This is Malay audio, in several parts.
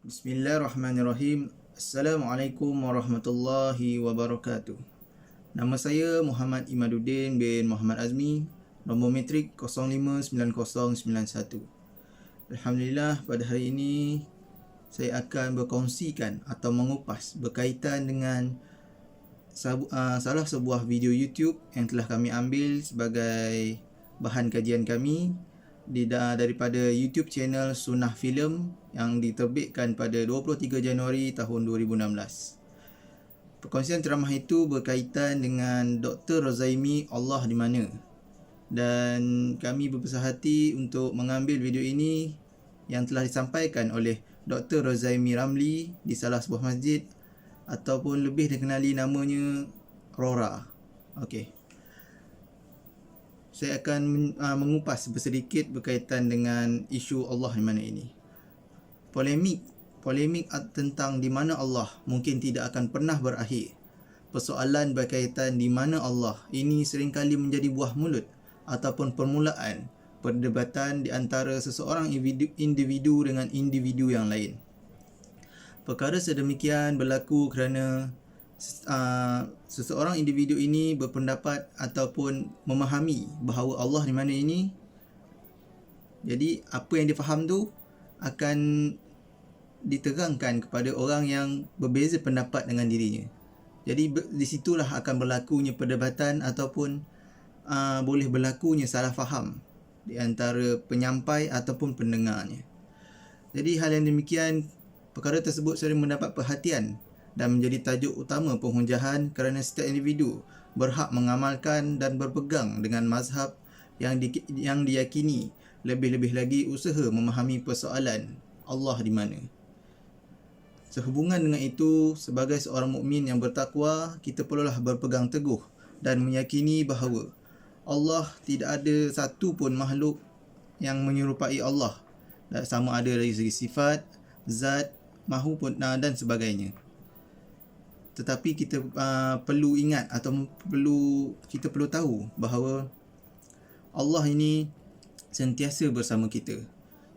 Bismillahirrahmanirrahim. Assalamualaikum warahmatullahi wabarakatuh. Nama saya Muhammad Imaduddin bin Muhammad Azmi, nombor metrik 059091. Alhamdulillah, pada hari ini saya akan berkongsikan atau mengupas berkaitan dengan salah sebuah video YouTube yang telah kami ambil sebagai bahan kajian kami daripada YouTube channel Sunnah Film yang diterbitkan pada 23 Januari tahun 2016. Perkongsian ceramah itu berkaitan dengan Dr. Rozaimi Allah di mana, dan kami berbesar hati untuk mengambil video ini yang telah disampaikan oleh Dr. Rozaimi Ramli di salah sebuah masjid ataupun lebih dikenali namanya Rora. Okey. Saya akan mengupas sedikit berkaitan dengan isu Allah di mana ini. Polemik tentang di mana Allah mungkin tidak akan pernah berakhir. Persoalan berkaitan di mana Allah ini seringkali menjadi buah mulut ataupun permulaan perdebatan di antara seseorang individu dengan individu yang lain. Perkara sedemikian berlaku kerana seseorang individu ini berpendapat ataupun memahami bahawa Allah di mana ini, jadi apa yang dia faham tu akan diterangkan kepada orang yang berbeza pendapat dengan dirinya. Jadi di situlah akan berlakunya perdebatan ataupun boleh berlakunya salah faham di antara penyampai ataupun pendengarnya. Jadi hal yang demikian, perkara tersebut sering mendapat perhatian dan menjadi tajuk utama penghujahan kerana setiap individu berhak mengamalkan dan berpegang dengan mazhab yang diyakini, lebih-lebih lagi usaha memahami persoalan Allah di mana. Sehubungan dengan itu, sebagai seorang mukmin yang bertakwa, kita perlulah berpegang teguh dan meyakini bahawa Allah tidak ada satu pun makhluk yang menyerupai Allah, sama ada dari segi sifat, zat, maupun dan sebagainya. Tetapi kita perlu ingat atau kita perlu tahu bahawa Allah ini sentiasa bersama kita.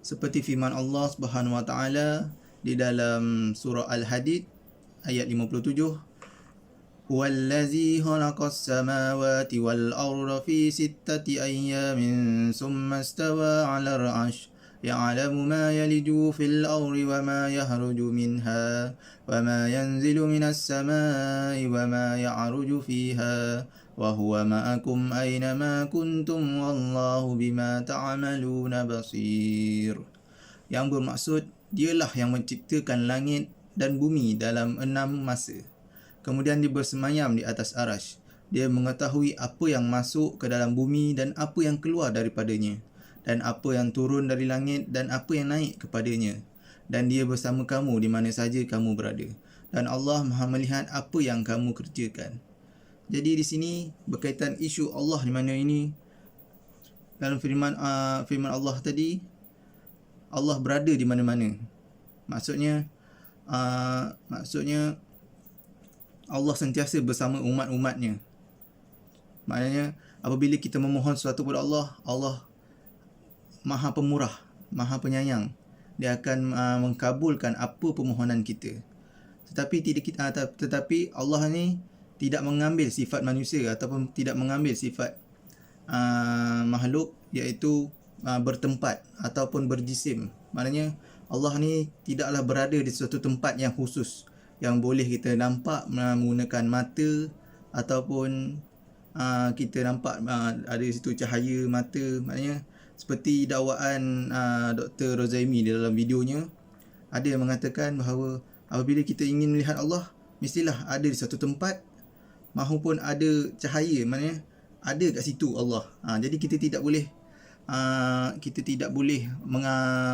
Seperti firman Allah Subhanahu Wa Taala di dalam surah Al-Hadid ayat 57, "Huwallazi khalaqas samawati wal arda fi sittati ayyamin tsumma istawa 'alal 'arsy ya'lamu ma yaliju fil ardi wa ma yahruju minha wa ma yanzilu minas samai wa ma ya'ruju fiha wa huwa ma'akum aina ma kuntum wallahu bima ta'maluna basir." Yang bermaksud, dialah yang menciptakan langit dan bumi dalam 6 masa. Kemudian dia bersemayam di atas arasy. Dia mengetahui apa yang masuk ke dalam bumi dan apa yang keluar daripadanya, dan apa yang turun dari langit dan apa yang naik kepadanya. Dan dia bersama kamu di mana saja kamu berada. Dan Allah Maha melihat apa yang kamu kerjakan. Jadi di sini berkaitan isu Allah di mana ini, dalam firman Allah tadi, Allah berada di mana-mana. Maksudnya Allah sentiasa bersama umat-umatnya. Maknanya apabila kita memohon sesuatu kepada Allah, Allah Maha Pemurah, Maha Penyayang. Dia akan mengkabulkan apa permohonan kita. Tetapi Allah ni tidak mengambil sifat manusia ataupun tidak mengambil sifat makhluk, iaitu bertempat ataupun berjisim. Maknanya Allah ni tidaklah berada di suatu tempat yang khusus yang boleh kita nampak menggunakan mata ataupun kita nampak ada di situ cahaya mata. Maknanya seperti dakwaan Dr. Rozaimi di dalam videonya, ada yang mengatakan bahawa apabila kita ingin melihat Allah, mestilah ada di satu tempat maupun ada cahaya, maknanya ada kat situ Allah. Jadi kita tidak boleh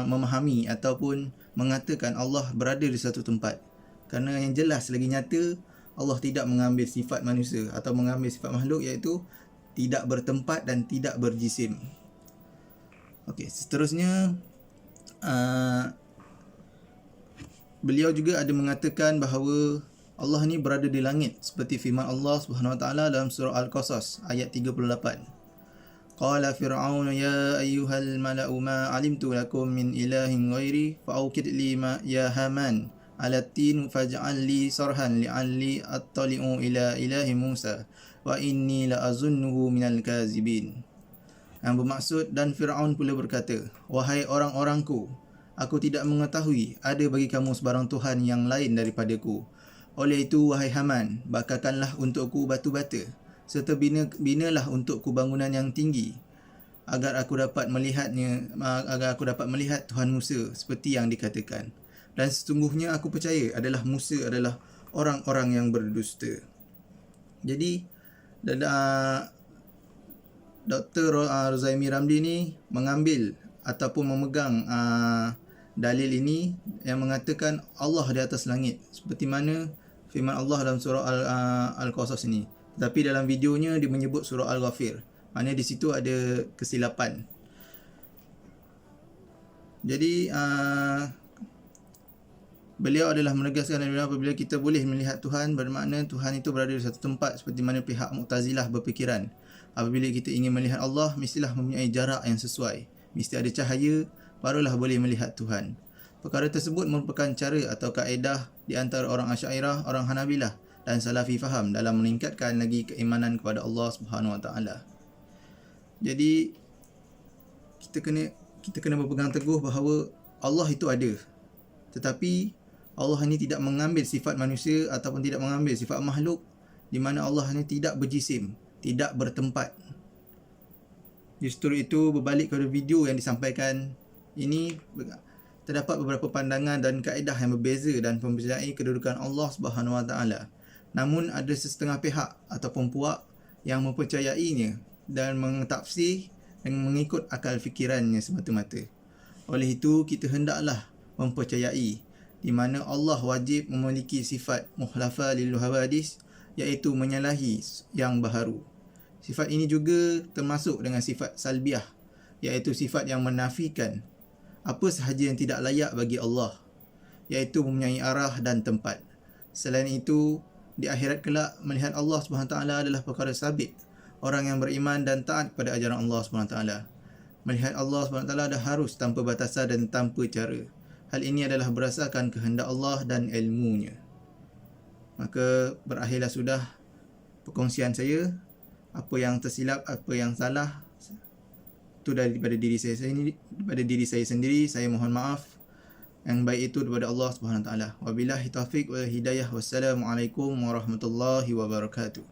memahami ataupun mengatakan Allah berada di satu tempat, kerana yang jelas lagi nyata, Allah tidak mengambil sifat manusia atau mengambil sifat makhluk, iaitu tidak bertempat dan tidak berjisim. Okey, seterusnya beliau juga ada mengatakan bahawa Allah ni berada di langit seperti firman Allah Subhanahu Wa Taala dalam surah Al-Qasas ayat 38. Qala Fir'aun ya ayyuhal mala'u ma 'alimtu lakum min ilahin ghairi fa'awqid li ma ya Haman 'ala tin faj'al li sarhan li'alli attali'u ila ilahi Musa wa inni la azunnuhu minal kazibin. Yang bermaksud, dan Fir'aun pula berkata, wahai orang-orangku, aku tidak mengetahui ada bagi kamu sebarang Tuhan yang lain daripadaku. Oleh itu, wahai Haman, bakarkanlah untukku batu bata, serta binalah untukku bangunan yang tinggi, agar aku dapat melihat Tuhan Musa seperti yang dikatakan. Dan sesungguhnya aku percaya Musa adalah orang-orang yang berdusta. Jadi, Dr. Rozaimi Ramli ni mengambil ataupun memegang dalil ini yang mengatakan Allah di atas langit, seperti mana firman Allah dalam surah Al-Qasas ini. Tetapi dalam videonya dia menyebut surah Al-Ghafir. Maknanya di situ ada kesilapan. Jadi beliau adalah menegaskan apabila kita boleh melihat Tuhan, bermakna Tuhan itu berada di satu tempat, seperti mana pihak Mu'tazilah berfikiran. Apabila kita ingin melihat Allah, mestilah mempunyai jarak yang sesuai. Mesti ada cahaya, barulah boleh melihat Tuhan. Perkara tersebut merupakan cara atau kaedah di antara orang Asy'ariyah, orang Hanabilah dan Salafi faham dalam meningkatkan lagi keimanan kepada Allah Subhanahu Wa Taala. Jadi kita kena berpegang teguh bahawa Allah itu ada. Tetapi Allah ini tidak mengambil sifat manusia ataupun tidak mengambil sifat makhluk, di mana Allah ini tidak berjisim, tidak bertempat. Justru itu, berbalik kepada video yang disampaikan ini, terdapat beberapa pandangan dan kaedah yang berbeza dan mempercayai kedudukan Allah Subhanahu Wa Taala. Namun ada setengah pihak ataupun puak yang mempercayainya dan mentafsir dan mengikut akal fikirannya semata-mata. Oleh itu, kita hendaklah mempercayai di mana Allah wajib memiliki sifat muhlafa lil hawadis, iaitu menyalahi yang baharu. Sifat ini juga termasuk dengan sifat salbiah, iaitu sifat yang menafikan apa sahaja yang tidak layak bagi Allah, iaitu mempunyai arah dan tempat. Selain itu, di akhirat kelak, melihat Allah SWT adalah perkara sabit. Orang yang beriman dan taat kepada ajaran Allah SWT, melihat Allah SWT dah harus tanpa batasan dan tanpa cara. Hal ini adalah berdasarkan kehendak Allah dan ilmunya. Maka berakhirlah sudah perkongsian saya. Apa yang tersilap, apa yang salah, itu daripada diri saya sendiri. Saya mohon maaf. Yang baik itu daripada Allah Subhanahu Wa Taala. Wabillahi taufiq wal hidayah. Wassalamualaikum warahmatullahi wabarakatuh.